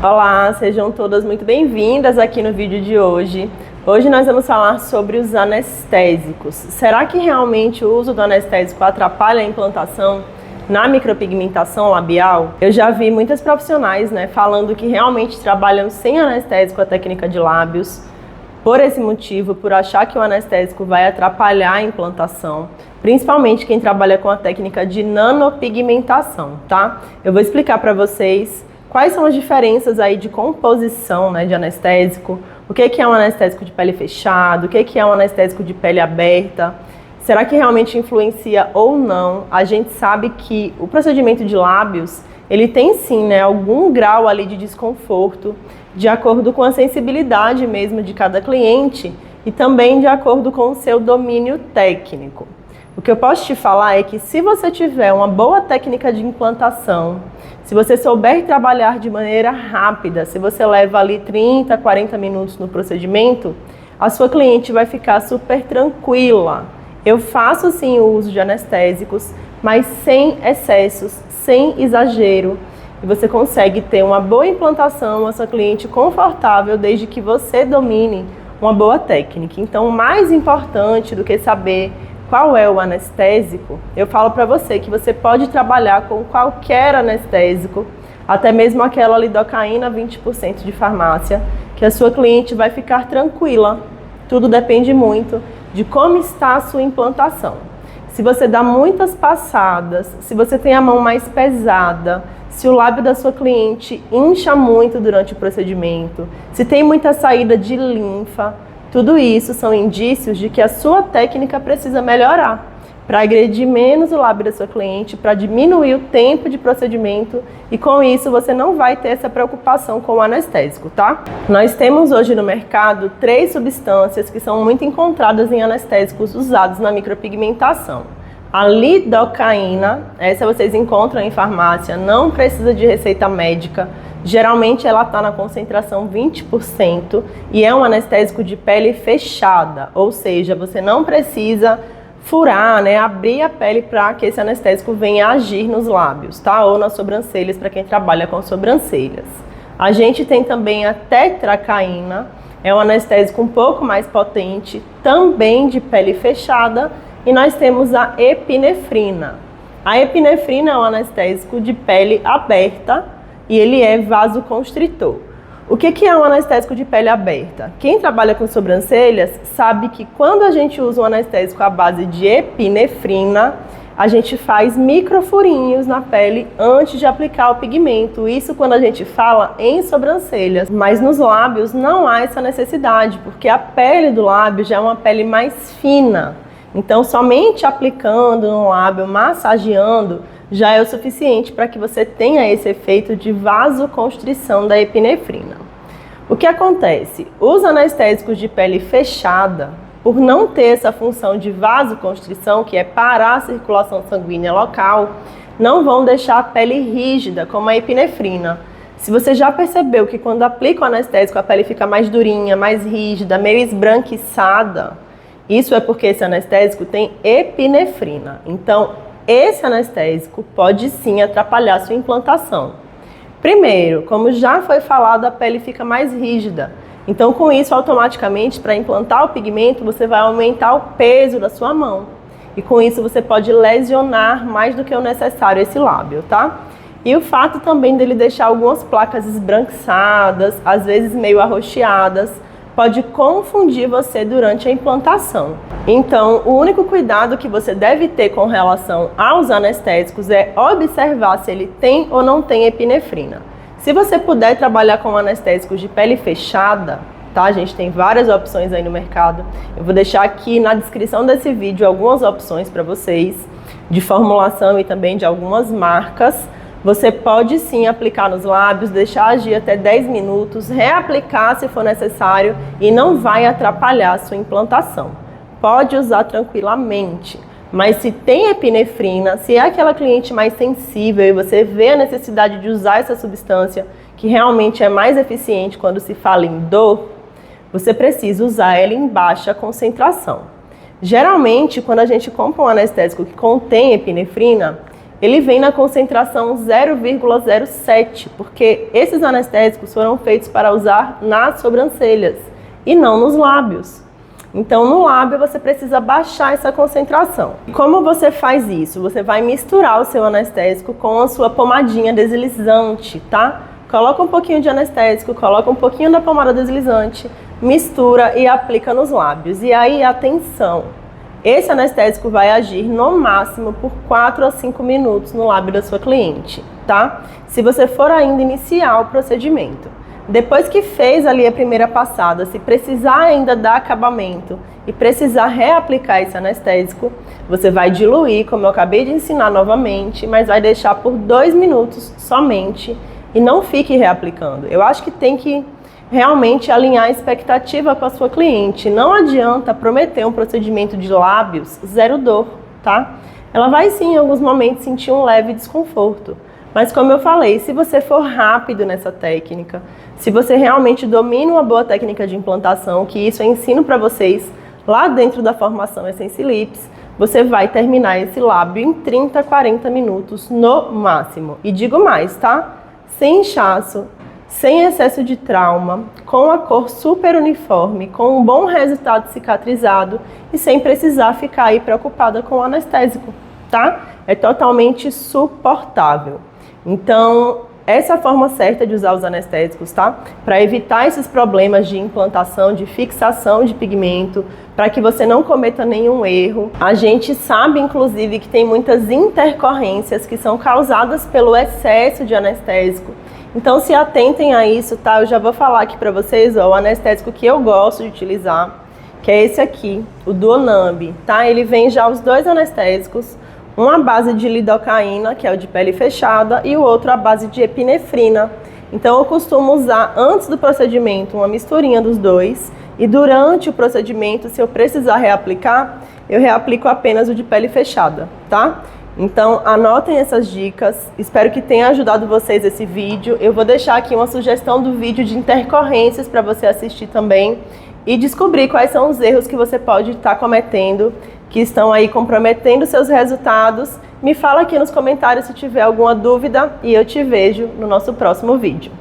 Olá, sejam todas muito bem-vindas aqui no vídeo de hoje. Hoje nós vamos falar sobre os anestésicos. Será que realmente o uso do anestésico atrapalha a implantação na micropigmentação labial? Eu já vi muitas profissionais, falando que realmente trabalham sem anestésico a técnica de lábios, por esse motivo, por achar que o anestésico vai atrapalhar a implantação, principalmente quem trabalha com a técnica de nanopigmentação, tá? Eu vou explicar para vocês quais são as diferenças aí de composição, de anestésico, o que é um anestésico de pele fechada, o que é um anestésico de pele aberta, será que realmente influencia ou não? A gente sabe que o procedimento de lábios, ele tem sim, algum grau ali de desconforto, de acordo com a sensibilidade mesmo de cada cliente e também de acordo com o seu domínio técnico. O que eu posso te falar é que se você tiver uma boa técnica de implantação, se você souber trabalhar de maneira rápida, se você leva ali 30, 40 minutos no procedimento, a sua cliente vai ficar super tranquila. Eu faço sim o uso de anestésicos, mas sem excessos, sem exagero. E você consegue ter uma boa implantação, a sua cliente confortável, desde que você domine uma boa técnica. Então, o mais importante do que saber qual é o anestésico, eu falo para você que você pode trabalhar com qualquer anestésico, até mesmo aquela lidocaína 20% de farmácia, que a sua cliente vai ficar tranquila. Tudo depende muito de como está a sua implantação. Se você dá muitas passadas, se você tem a mão mais pesada, se o lábio da sua cliente incha muito durante o procedimento, se tem muita saída de linfa, tudo isso são indícios de que a sua técnica precisa melhorar, para agredir menos o lábio da sua cliente, para diminuir o tempo de procedimento e com isso você não vai ter essa preocupação com o anestésico, tá? Nós temos hoje no mercado 3 substâncias que são muito encontradas em anestésicos usados na micropigmentação. A lidocaína, essa vocês encontram em farmácia, não precisa de receita médica. Geralmente ela está na concentração 20% e é um anestésico de pele fechada, ou seja, você não precisa furar, abrir a pele para que esse anestésico venha agir nos lábios, tá? Ou nas sobrancelhas, para quem trabalha com sobrancelhas. A gente tem também a tetracaína, é um anestésico um pouco mais potente, também de pele fechada, e nós temos a epinefrina. A epinefrina é um anestésico de pele aberta, e ele é vasoconstritor. O que é um anestésico de pele aberta? Quem trabalha com sobrancelhas sabe que quando a gente usa um anestésico à base de epinefrina, a gente faz microfurinhos na pele antes de aplicar o pigmento. Isso quando a gente fala em sobrancelhas, mas nos lábios não há essa necessidade, porque a pele do lábio já é uma pele mais fina. Então, somente aplicando no lábio, massageando, já é o suficiente para que você tenha esse efeito de vasoconstrição da epinefrina. O que acontece? Os anestésicos de pele fechada, por não ter essa função de vasoconstrição, que é parar a circulação sanguínea local, não vão deixar a pele rígida, como a epinefrina. Se você já percebeu que quando aplica o anestésico a pele fica mais durinha, mais rígida, meio esbranquiçada, isso é porque esse anestésico tem epinefrina. Então, esse anestésico pode sim atrapalhar sua implantação. Primeiro, como já foi falado, a pele fica mais rígida. Então, com isso, automaticamente, para implantar o pigmento, você vai aumentar o peso da sua mão. E com isso, você pode lesionar mais do que o necessário esse lábio, tá? E o fato também dele deixar algumas placas esbranquiçadas, às vezes meio arroxeadas, pode confundir você durante a implantação. Então, o único cuidado que você deve ter com relação aos anestésicos é observar se ele tem ou não tem epinefrina. Se você puder trabalhar com anestésicos de pele fechada, tá? A gente tem várias opções aí no mercado. Eu vou deixar aqui na descrição desse vídeo algumas opções para vocês, de formulação e também de algumas marcas. Você pode sim aplicar nos lábios, deixar agir até 10 minutos, reaplicar se for necessário e não vai atrapalhar a sua implantação. Pode usar tranquilamente, mas se tem epinefrina, se é aquela cliente mais sensível e você vê a necessidade de usar essa substância, que realmente é mais eficiente quando se fala em dor, você precisa usar ela em baixa concentração. Geralmente, quando a gente compra um anestésico que contém epinefrina, ele vem na concentração 0,07, porque esses anestésicos foram feitos para usar nas sobrancelhas e não nos lábios. Então, no lábio, você precisa baixar essa concentração. Como você faz isso? Você vai misturar o seu anestésico com a sua pomadinha deslizante, tá? Coloca um pouquinho de anestésico, coloca um pouquinho da pomada deslizante, mistura e aplica nos lábios. E aí, atenção, esse anestésico vai agir no máximo por 4 a 5 minutos no lábio da sua cliente, tá? Se você for ainda iniciar o procedimento. Depois que fez ali a primeira passada, se precisar ainda dar acabamento e precisar reaplicar esse anestésico, você vai diluir, como eu acabei de ensinar novamente, mas vai deixar por 2 minutos somente e não fique reaplicando. Eu acho que tem que realmente alinhar a expectativa com a sua cliente. Não adianta prometer um procedimento de lábios zero dor, tá? Ela vai sim, em alguns momentos, sentir um leve desconforto. Mas como eu falei, se você for rápido nessa técnica, se você realmente domina uma boa técnica de implantação, que isso eu ensino para vocês lá dentro da formação Essence Lips, você vai terminar esse lábio em 30 a 40 minutos no máximo. E digo mais, tá? Sem inchaço, sem excesso de trauma, com a cor super uniforme, com um bom resultado cicatrizado e sem precisar ficar aí preocupada com o anestésico, tá? É totalmente suportável. Então, essa é a forma certa de usar os anestésicos, tá? Para evitar esses problemas de implantação, de fixação de pigmento, para que você não cometa nenhum erro. A gente sabe, inclusive, que tem muitas intercorrências que são causadas pelo excesso de anestésico. Então, se atentem a isso, tá? Eu já vou falar aqui para vocês, ó, o anestésico que eu gosto de utilizar, que é esse aqui, o Duonamb, tá? Ele vem já os 2 anestésicos, uma base de lidocaína, que é o de pele fechada, e o outro a base de epinefrina. Então eu costumo usar antes do procedimento uma misturinha dos 2 e durante o procedimento, se eu precisar reaplicar, eu reaplico apenas o de pele fechada, tá? Então anotem essas dicas, espero que tenha ajudado vocês esse vídeo. Eu vou deixar aqui uma sugestão do vídeo de intercorrências para você assistir também e descobrir quais são os erros que você pode estar cometendo, que estão aí comprometendo seus resultados. Me fala aqui nos comentários se tiver alguma dúvida e eu te vejo no nosso próximo vídeo.